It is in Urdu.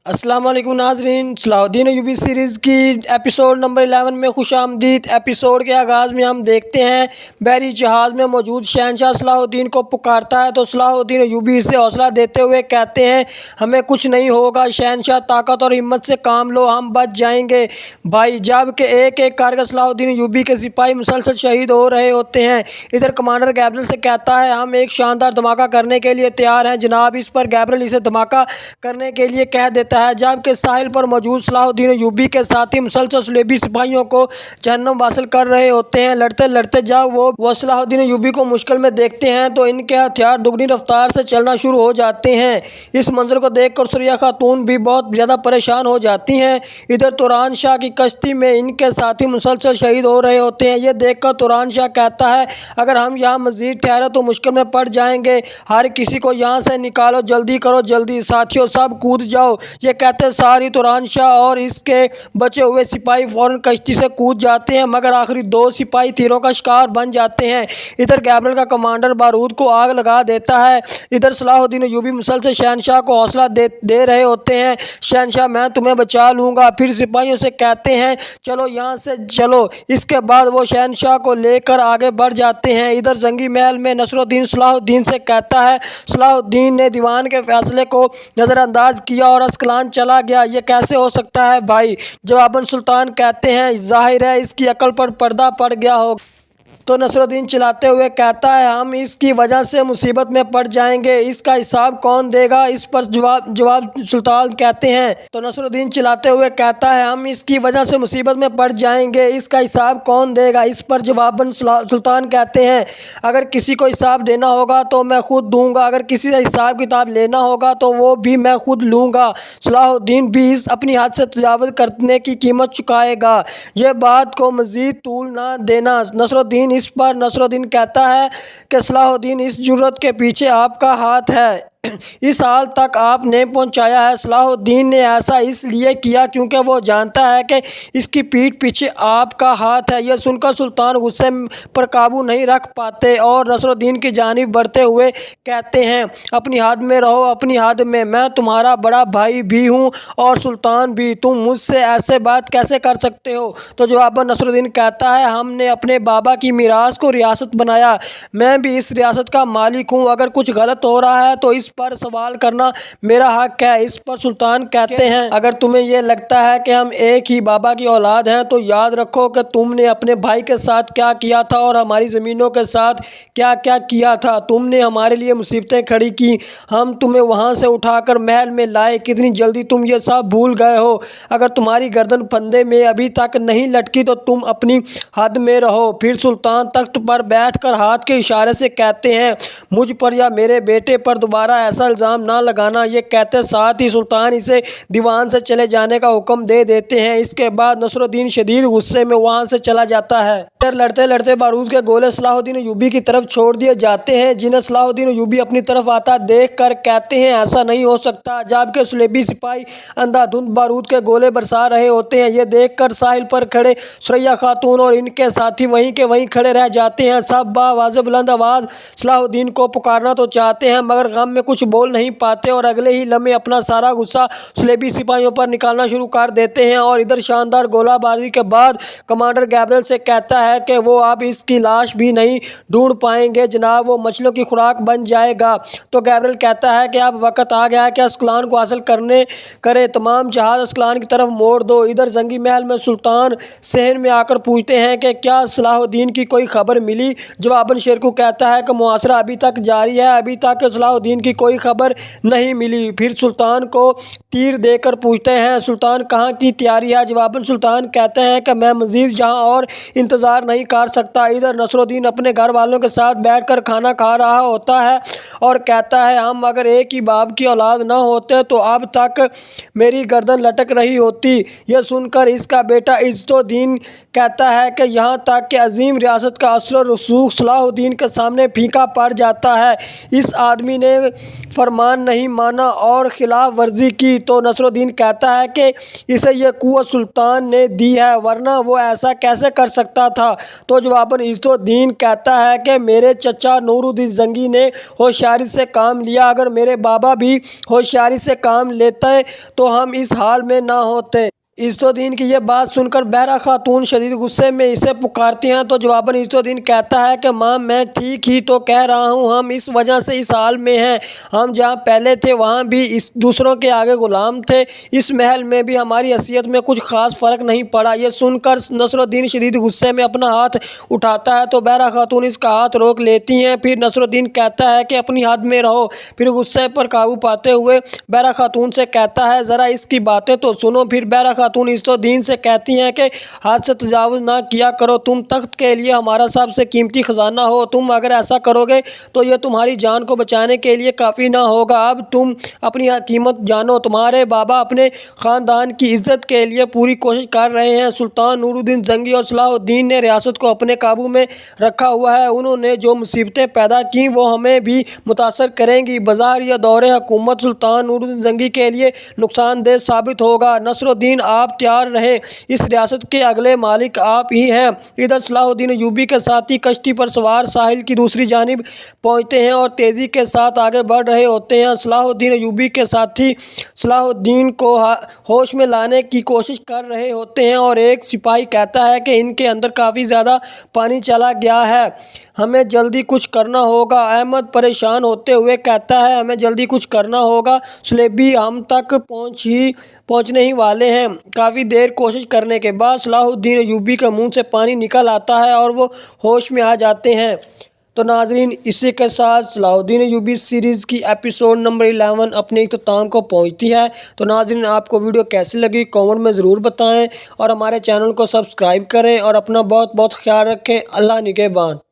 السلام علیکم ناظرین، صلاح الدین ایوبی سیریز کی ایپیسوڈ نمبر 11 میں خوش آمدید۔ ایپیسوڈ کے آغاز میں ہم دیکھتے ہیں بحری جہاز میں موجود شہنشاہ صلاح الدین کو پکارتا ہے تو صلاح الدین ایوبی اسے حوصلہ دیتے ہوئے کہتے ہیں ہمیں کچھ نہیں ہوگا شہنشاہ، طاقت اور ہمت سے کام لو، ہم بچ جائیں گے بھائی۔ جب کہ ایک ایک کر کے صلاح الدین ایوبی کے سپاہی مسلسل شہید ہو رہے ہوتے ہیں، ادھر کمانڈر گیبریل سے کہتا ہے ہم ایک شاندار دھماکہ کرنے کے لیے تیار ہیں جناب۔ اس پر گیبریل اسے دھماکہ کرنے کے لیے کہہ دیتا ہے، جبکہ ساحل پر موجود صلاح الدین ایوبی کے ساتھی مسلسل صلیبی سپاہیوں کو جہنم واصل کر رہے ہوتے ہیں۔ لڑتے لڑتے جب وہ صلاح الدین ایوبی کو مشکل میں دیکھتے ہیں تو ان کے ہتھیار دگنی رفتار سے چلنا شروع ہو جاتے ہیں۔ اس منظر کو دیکھ کر سریا خاتون بھی بہت زیادہ پریشان ہو جاتی ہیں۔ ادھر توران شاہ کی کشتی میں ان کے ساتھی مسلسل شہید ہو رہے ہوتے ہیں۔ یہ دیکھ کر توران شاہ کہتا ہے اگر ہم یہاں مزید ٹھہرے تو مشکل میں پڑ جائیں گے، ہر کسی کو یہاں سے نکالو، جلدی کرو جلدی ساتھیو، سب کود جاؤ۔ یہ کہتے ساری توران شاہ اور اس کے بچے ہوئے سپاہی فوراً کشتی سے کود جاتے ہیں، مگر آخری دو سپاہی تیروں کا شکار بن جاتے ہیں۔ ادھر گیبریل کا کمانڈر بارود کو آگ لگا دیتا ہے۔ ادھر صلاح الدین ایوبی مسلسل شہنشاہ کو حوصلہ دے رہے ہوتے ہیں، شہنشاہ میں تمہیں بچا لوں گا۔ پھر سپاہیوں سے کہتے ہیں چلو یہاں سے چلو۔ اس کے بعد وہ شہنشاہ کو لے کر آگے بڑھ جاتے ہیں۔ ادھر جنگی محل میں نصر الدین صلاح الدین سے کہتا ہے صلاح الدین نے دیوان کے فیصلے کو نظر انداز کیا اور اسکلان چلا گیا، یہ کیسے ہو سکتا ہے بھائی؟ جواباً سلطان کہتے ہیں ظاہر ہے اس کی عقل پر پردہ پڑ گیا ہوگا۔ تو نصر الدین چلاتے ہوئے کہتا ہے ہم اس کی وجہ سے مصیبت میں پڑ جائیں گے، اس کا حساب کون دے گا؟ اس پر جواب سلطان کہتے ہیں تو نصر الدین چلاتے ہوئے کہتا ہے ہم اس کی وجہ سے مصیبت میں پڑ جائیں گے، اس کا حساب کون دے گا؟ اس پر جواباً سلطان کہتے ہیں اگر کسی کو حساب دینا ہوگا تو میں خود دوں گا، اگر کسی سے حساب کتاب لینا ہوگا تو وہ بھی میں خود لوں گا۔ صلاح الدین بھی اپنی حد سے تجاوز کرنے کی قیمت چکائے گا، یہ بات کو مزید طول نہ دینا۔ اس پر نصر الدین کہتا ہے کہ صلاح الدین اس جرات کے پیچھے آپ کا ہاتھ ہے، اس حال تک آپ نے پہنچایا ہے۔ صلاح الدین نے ایسا اس لیے کیا کیونکہ وہ جانتا ہے کہ اس کی پیٹھ پیچھے آپ کا ہاتھ ہے۔ یہ سن کر سلطان غصے پر قابو نہیں رکھ پاتے اور نصر الدین کی جانب بڑھتے ہوئے کہتے ہیں اپنی حد میں رہو، اپنی حد میں تمہارا بڑا بھائی بھی ہوں اور سلطان بھی، تم مجھ سے ایسے بات کیسے کر سکتے ہو؟ تو جواباً نصر الدین کہتا ہے ہم نے اپنے بابا کی میراث کو ریاست بنایا، میں بھی اس ریاست کا مالک ہوں، اگر کچھ غلط ہو رہا ہے تو اس پر سوال کرنا میرا حق ہے۔ اس پر سلطان کہتے ہیں اگر تمہیں یہ لگتا ہے کہ ہم ایک ہی بابا کی اولاد ہیں تو یاد رکھو کہ تم نے اپنے بھائی کے ساتھ کیا کیا تھا اور ہماری زمینوں کے ساتھ کیا کیا کیا تھا، تم نے ہمارے لیے مصیبتیں کھڑی کی، ہم تمہیں وہاں سے اٹھا کر محل میں لائے، کتنی جلدی تم یہ سب بھول گئے ہو، اگر تمہاری گردن پھندے میں ابھی تک نہیں لٹکی تو تم اپنی حد میں رہو۔ پھر سلطان تخت پر بیٹھ کر ہاتھ کے اشارے سے کہتے ہیں مجھ پر یا میرے بیٹے پر دوبارہ ایسا الزام نہ لگانا، یہ کہتے ساتھ ہی سلطان اسے دیوان سے چلے جانے کا حکم دے دیتے ہیں۔ اس کے بعد نصر الدین شدید غصے میں وہاں سے چلا جاتا ہے۔ لڑتے لڑتے بارود کے گولے صلاح الدین ایوبی کی طرف چھوڑ دیے جاتے ہیں، جنہیں صلاح الدین ایوبی اپنی طرف آتا دیکھ کر کہتے ہیں ایسا نہیں ہو سکتا، جبکہ صلیبی سپاہی اندھا دھند بارود کے گولے برسا رہے ہوتے ہیں۔ یہ دیکھ کر ساحل پر کھڑے سریا خاتون اور ان کے ساتھی وہیں کے وہیں کھڑے رہ جاتے ہیں، سب بآواز بلند آواز صلاح الدین کو پکارنا تو چاہتے ہیں مگر غم میں کچھ بول نہیں پاتے اور اگلے ہی لمحے اپنا سارا غصہ صلیبی سپاہیوں پر نکالنا شروع کر دیتے ہیں۔ اور ادھر شاندار گولہ باری کے بعد کمانڈر گیبریل سے کہتا ہے کہ وہ اب اس کی لاش بھی نہیں ڈھونڈ پائیں گے جناب، وہ مچھلیوں کی خوراک بن جائے گا۔ تو گیبریل کہتا ہے کہ اب وقت آ گیا ہے کہ اسکلان کو حاصل کرے، تمام جہاز اسکلان کی طرف موڑ دو۔ ادھر جنگی محل میں سلطان صحن میں آ کر پوچھتے ہیں کہ کیا صلاح الدین کی کوئی خبر ملی؟ جواباً شیرکو کہتا ہے کہ محاصرہ ابھی تک جاری ہے، ابھی تک صلاح الدین کی کوئی خبر نہیں ملی۔ پھر سلطان کو تیر دے کر پوچھتے ہیں سلطان کہاں کی تیاری ہے؟ جواباً سلطان کہتے ہیں کہ میں مزید یہاں اور انتظار نہیں کر سکتا۔ ادھر نصر الدین اپنے گھر والوں کے ساتھ بیٹھ کر کھانا کھا رہا ہوتا ہے اور کہتا ہے ہم اگر ایک ہی باپ کی اولاد نہ ہوتے تو اب تک میری گردن لٹک رہی ہوتی۔ یہ سن کر اس کا بیٹا عزت الدین کہتا ہے کہ یہاں تک کہ عظیم ریاست کا اثر و رسوخ صلاح الدین کے سامنے پھیکا پڑ جاتا ہے، اس آدمی نے فرمان نہیں مانا اور خلاف ورزی کی تو نصر الدین کہتا ہے کہ اسے یہ قوت سلطان نے دی ہے ورنہ وہ ایسا کیسے کر سکتا تھا۔ تو جواباً عزت الدین کہتا ہے کہ میرے چچا نور الدین زنگی نے ہوشیاری سے کام لیا، اگر میرے بابا بھی ہوشیاری سے کام لیتے تو ہم اس حال میں نہ ہوتے۔ عزت الدین کی یہ بات سن کر بہرہ خاتون شدید غصے میں اسے پکارتی ہیں تو جواباً عزت الدین کہتا ہے کہ ماں میں ٹھیک ہی تو کہہ رہا ہوں، ہم اس وجہ سے اس حال میں ہیں، ہم جہاں پہلے تھے وہاں بھی دوسروں کے آگے غلام تھے، اس محل میں بھی ہماری حیثیت میں کچھ خاص فرق نہیں پڑا۔ یہ سن کر نصر الدین شدید غصے میں اپنا ہاتھ اٹھاتا ہے تو بہرہ خاتون اس کا ہاتھ روک لیتی ہیں۔ پھر نصر الدین کہتا ہے کہ اپنی حد میں رہو، پھر غصے پر قابو پاتے ہوئے بہرہ خاتون سے کہتا ہے ذرا اس کی باتیں تو سنو۔ پھر بہرہ خاتون عزت الدین سے کہتی ہیں کہ حد سے تجاوز نہ کیا کرو، تم تخت کے لیے ہمارا سب سے قیمتی خزانہ ہو، تم اگر ایسا کرو گے تو یہ تمہاری جان کو بچانے کے لیے کافی نہ ہوگا، اب تم اپنی قیمت جانو، تمہارے بابا اپنے خاندان کی عزت کے لیے پوری کوشش کر رہے ہیں، سلطان نور الدین زنگی اور صلاح الدین نے ریاست کو اپنے قابو میں رکھا ہوا ہے، انہوں نے جو مصیبتیں پیدا کی وہ ہمیں بھی متاثر کریں گی، بظاہر یہ دور حکومت سلطان نور الدین زنگی کے لیے نقصان دہ ثابت ہوگا، نصر الدین آپ تیار رہیں، اس ریاست کے اگلے مالک آپ ہی ہیں۔ ادھر صلاح الدین ایوبی کے ساتھی کشتی پر سوار ساحل کی دوسری جانب پہنچتے ہیں اور تیزی کے ساتھ آگے بڑھ رہے ہوتے ہیں، صلاح الدین ایوبی کے ساتھی صلاح الدین کو ہوش میں لانے کی کوشش کر رہے ہوتے ہیں اور ایک سپاہی کہتا ہے کہ ان کے اندر کافی زیادہ پانی چلا گیا ہے، ہمیں جلدی کچھ کرنا ہوگا۔ احمد پریشان ہوتے ہوئے کہتا ہے ہمیں جلدی کچھ کرنا ہوگا، سلیبی ہم تک پہنچنے ہی والے ہیں۔ کافی دیر کوشش کرنے کے بعد صلاح الدین ایوبی کے منہ سے پانی نکل آتا ہے اور وہ ہوش میں آ جاتے ہیں۔ تو ناظرین اسی کے ساتھ صلاح الدین ایوبی سیریز کی ایپیسوڈ نمبر 11 اپنے اختتام کو پہنچتی ہے۔ تو ناظرین آپ کو ویڈیو کیسی لگی کامنٹ میں ضرور بتائیں اور ہمارے چینل کو سبسکرائب کریں اور اپنا بہت بہت خیال رکھیں۔ اللہ نگہبان۔